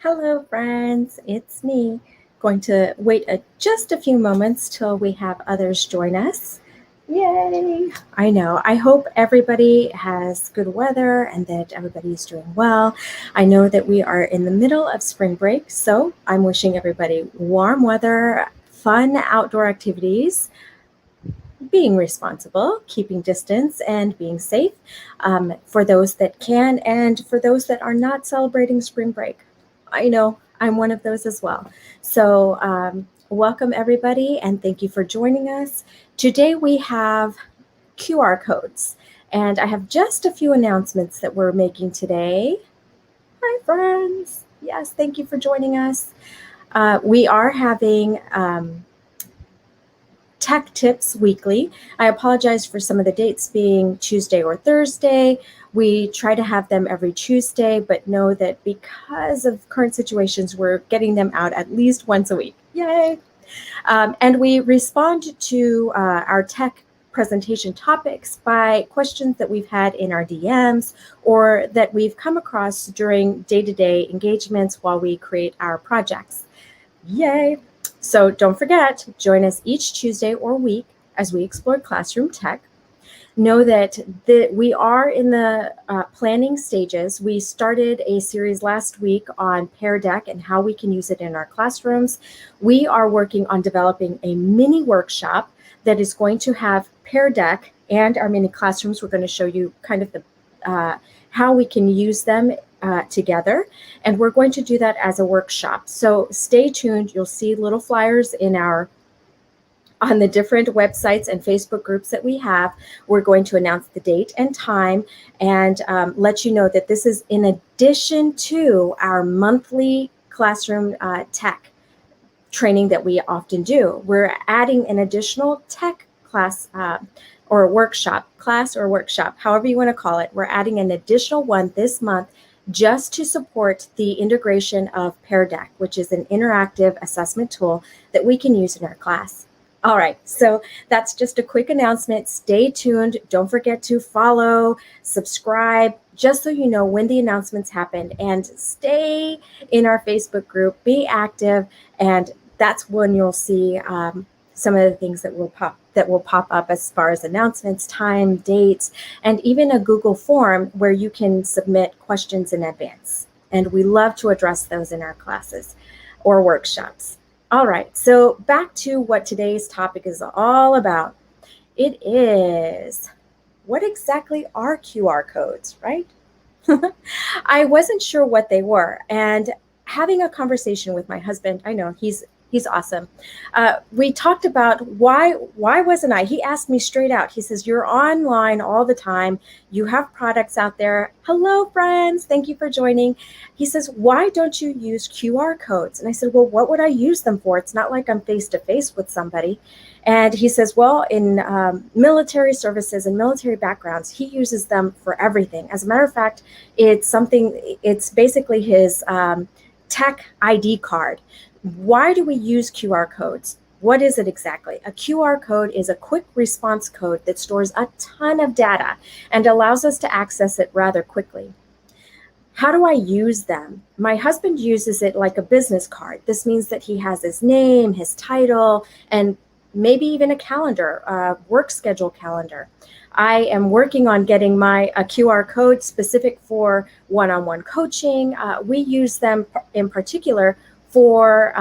Hello, friends. It's me. Going to wait just a few moments till we have others join us. Yay! I know. I hope everybody has good weather and that everybody's doing well. I know that we are in the middle of spring break, so I'm wishing everybody warm weather, fun outdoor activities, being responsible, keeping distance, and being safe for those that can and for those that are not celebrating spring break. I know I'm one of those as well. So, welcome everybody, and thank you for joining us. Today we have QR codes, and I have just a few announcements that we're making today. Hi, friends. Yes, thank you for joining us. We are having Tech Tips Weekly. I apologize for some of the dates being Tuesday or Thursday. We try to have them every Tuesday, but know that because of current situations, we're getting them out at least once a week. Yay! And we respond to our tech presentation topics by questions that we've had in our DMs or that we've come across during day-to-day engagements while we create our projects. Yay! So don't forget, join us each Tuesday or week as we explore classroom tech. Know that we are in the planning stages. We started a series last week on Pear Deck and how we can use it in our classrooms. We are working on developing a mini workshop that is going to have Pear Deck and our mini classrooms. We're going to show you kind of the how we can use them together, and we're going to do that as a workshop. So stay tuned. You'll see little flyers on the different websites and Facebook groups that we have. We're going to announce the date and time and let you know that this is in addition to our monthly classroom tech training that we often do. We're adding an additional tech class or workshop, however you want to call it. We're adding an additional one this month just to support the integration of Pear Deck, which is an interactive assessment tool that we can use in our class. All right, so that's just a quick announcement. Stay tuned. Don't forget to follow, subscribe, just so you know when the announcements happen, and stay in our Facebook group, be active, and that's when you'll see some of the things that will pop up as far as announcements, time, dates, and even a Google form where you can submit questions in advance. And we love to address those in our classes or workshops. All right, so back to what today's topic is all about. It is, what exactly are QR codes, right? I wasn't sure what they were, and having a conversation with my husband, I know he's awesome. We talked about why wasn't I? He asked me straight out. He says, "You're online all the time. You have products out there. Hello, friends. Thank you for joining." He says, "Why don't you use QR codes?" And I said, "Well, what would I use them for? It's not like I'm face to face with somebody." And he says, "Well, in military services and military backgrounds, he uses them for everything. As a matter of fact, it's basically his tech ID card." Why do we use QR codes? What is it exactly? A QR code is a quick response code that stores a ton of data and allows us to access it rather quickly. How do I use them? My husband uses it like a business card. This means that he has his name, his title, and maybe even a calendar, a work schedule calendar. I am working on getting a QR code specific for one-on-one coaching. We use them in particular for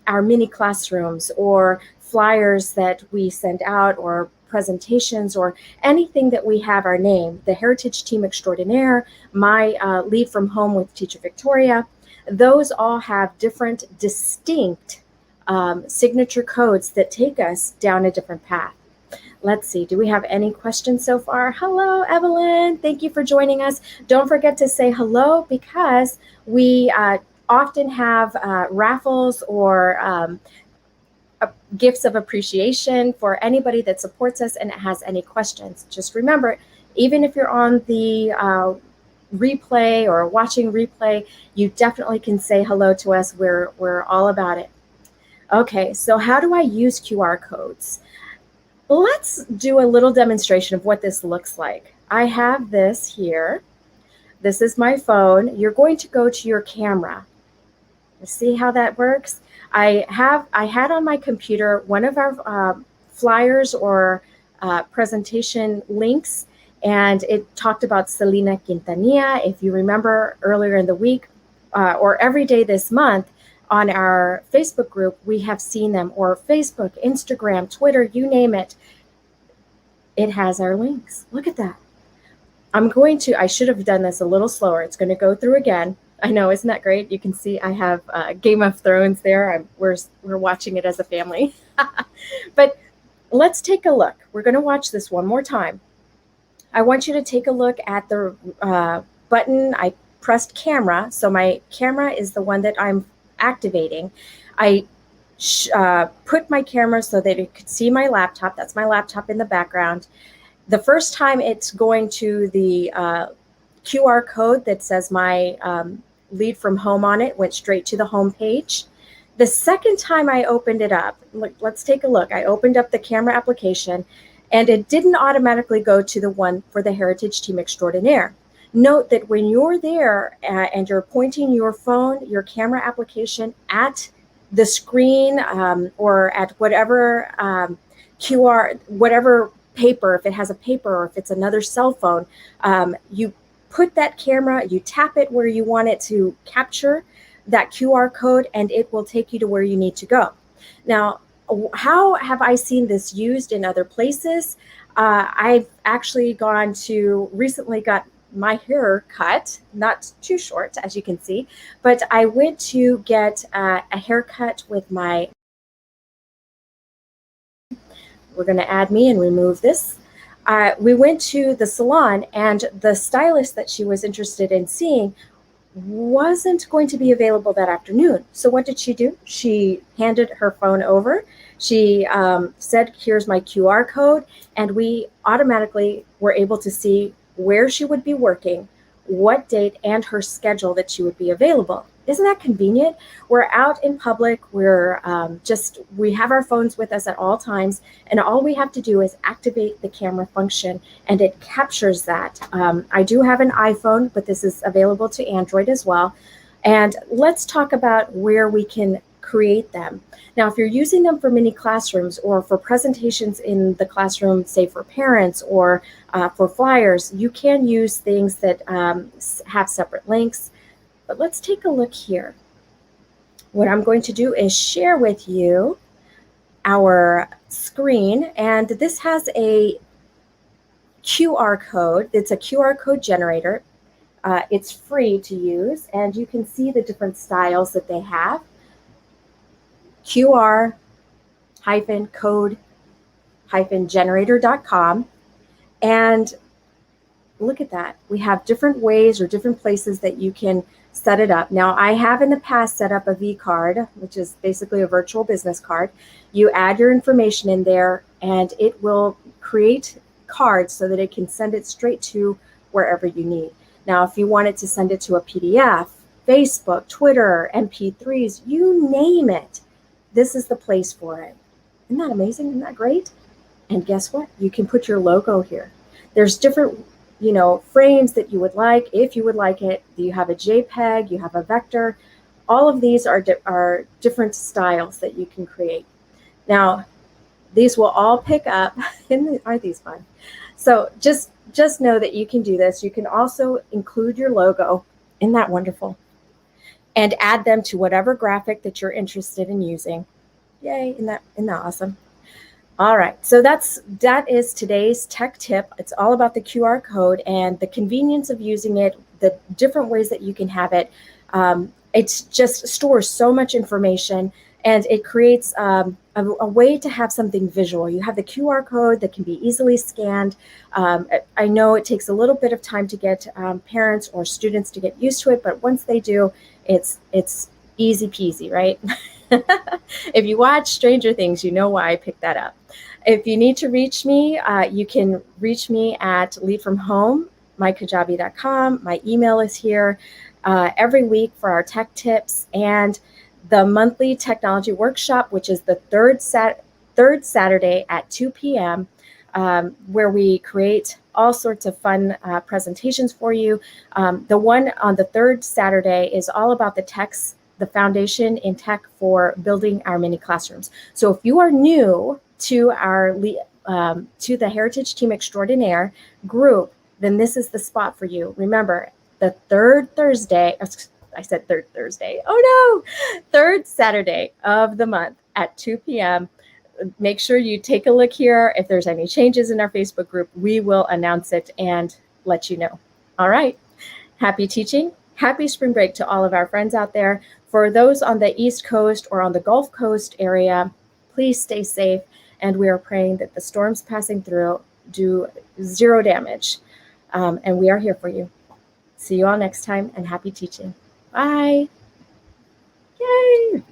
our mini classrooms or flyers that we send out or presentations or anything that we have our name. The Heritage Team Extraordinaire, my Lead from Home with Teacher Victoria, those all have different distinct signature codes that take us down a different path. Let's see, do we have any questions so far? Hello, Evelyn. Thank you for joining us. Don't forget to say hello because we often have raffles or gifts of appreciation for anybody that supports us and has any questions. Just remember, even if you're on the replay or watching replay, you definitely can say hello to us. We're all about it. Okay, so how do I use QR codes? Let's do a little demonstration of what this looks like. I have this here. This is my phone. You're going to go to your camera. See how that works? I had on my computer one of our flyers or presentation links, and it talked about Selena Quintanilla. If you remember earlier in the week or every day this month on our Facebook group, we have seen them, or Facebook, Instagram, Twitter, you name it. It has our links. Look at that. I should have done this a little slower. It's going to go through again. I know, isn't that great? You can see I have Game of Thrones there. We're watching it as a family. But let's take a look. We're going to watch this one more time. I want you to take a look at the button. I pressed camera. So my camera is the one that I'm activating. I put my camera so that it could see my laptop. That's my laptop in the background. The first time it's going to the QR code that says my lead from home on it, went straight to the home page. The second time I opened it up, let's take a look. I opened up the camera application, and it didn't automatically go to the one for the Heritage Team Extraordinaire. Note that when you're there and you're pointing your phone, your camera application at the screen or at whatever QR, whatever paper, if it has a paper or if it's another cell phone, you put that camera, you tap it where you want it to capture that QR code, and it will take you to where you need to go. Now, how have I seen this used in other places? I've actually recently got my hair cut, not too short, as you can see, but I went to get a haircut with we're going to add me and remove this. We went to the salon, and the stylist that she was interested in seeing wasn't going to be available that afternoon. So what did she do? She handed her phone over. She said, here's my QR code. And we automatically were able to see where she would be working, what date, and her schedule that she would be available. Isn't that convenient? We're out in public. We have our phones with us at all times, and all we have to do is activate the camera function, and it captures that. I do have an iPhone, but this is available to Android as well. And let's talk about where we can create them. Now, if you're using them for mini classrooms or for presentations in the classroom, say for parents or for flyers, you can use things that have separate links. But let's take a look here. What I'm going to do is share with you our screen, and this has a QR code. It's a QR code generator. It's free to use, and you can see the different styles that they have. QR-code-generator.com. And look at that. We have different ways or different places that you can set it up. Now, I have in the past set up a V card, which is basically a virtual business card. You add your information in there, and it will create cards so that it can send it straight to wherever you need. Now, if you wanted to send it to a PDF, Facebook, Twitter, MP3s, you name it, this is the place for it. Isn't that amazing? Isn't that great? And guess what? You can put your logo here. There's different frames that you would like, if you would like it. You have a JPEG, you have a vector. All of these are different styles that you can create. Now, these will all pick up. Aren't these fun? So just know that you can do this. You can also include your logo. Isn't that wonderful? And add them to whatever graphic that you're interested in using. Yay, isn't that awesome? All right, so that is today's tech tip. It's all about the QR code and the convenience of using it, the different ways that you can have it. It just stores so much information, and it creates a way to have something visual. You have the QR code that can be easily scanned. I know it takes a little bit of time to get parents or students to get used to it, but once they do, it's easy peasy, right? If you watch Stranger Things, you know why I picked that up. If you need to reach me, you can reach me at leadfromhome.mykajabi.com. My email is here every week for our tech tips and the monthly technology workshop, which is the third Saturday at 2 p.m., where we create all sorts of fun presentations for you. The one on the third Saturday is all about the the foundation in tech for building our mini classrooms. So if you are new to to the Heritage Team Extraordinaire group, then this is the spot for you. Remember, the third Thursday, I said third Thursday. Oh no, third Saturday of the month at 2 p.m. Make sure you take a look here. If there's any changes in our Facebook group, we will announce it and let you know. All right. Happy teaching. Happy spring break to all of our friends out there. For those on the East Coast or on the Gulf Coast area, please stay safe. And we are praying that the storms passing through do zero damage. And we are here for you. See you all next time, and happy teaching. Bye. Yay.